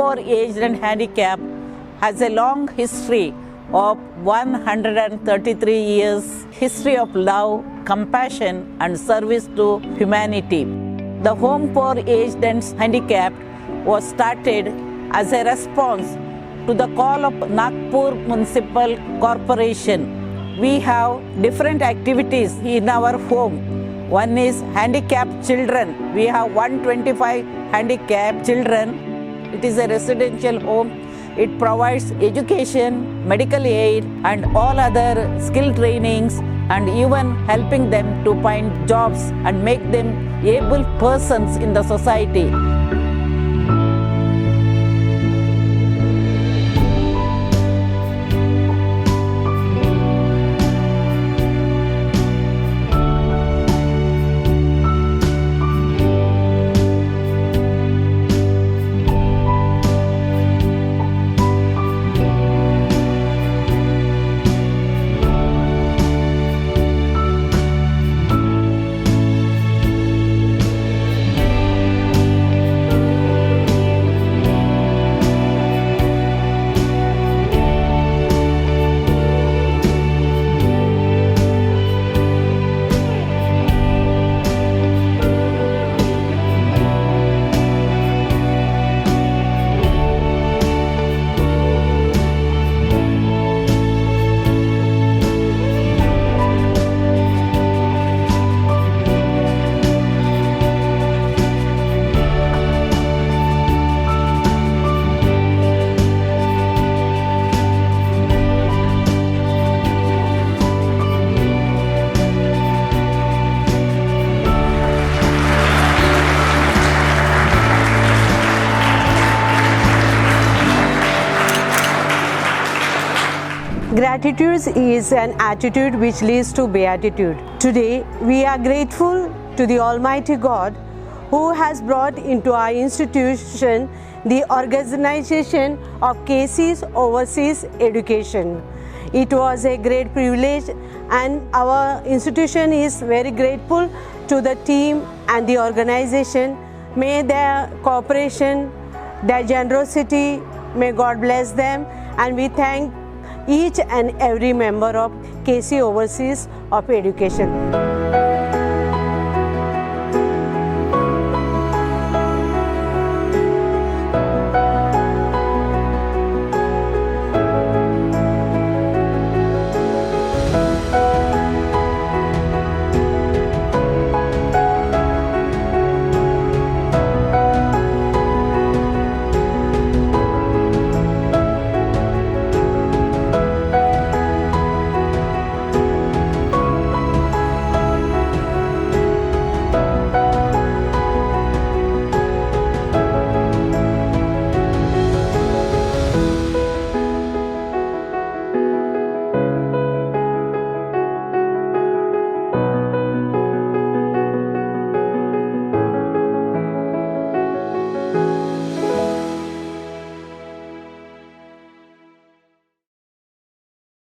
for Aged and Handicapped has a long history of 133 years history of love, compassion and service to humanity. The Home for Aged and Handicapped was started as a response to the call of Nagpur Municipal Corporation. We have different activities in our home. One is handicapped children. We have 125 handicapped children. It is a residential home. It provides education, medical aid and all other skill trainings and even helping them to find jobs and make them able persons in the society. Gratitude is an attitude which leads to beatitude. Today, we are grateful to the Almighty God who has brought into our institution the organization of KC's Overseas Education. It was a great privilege and our institution is very grateful to the team and the organization. May their cooperation, their generosity, may God bless them, and we thank each and every member of KC Overseas of Education.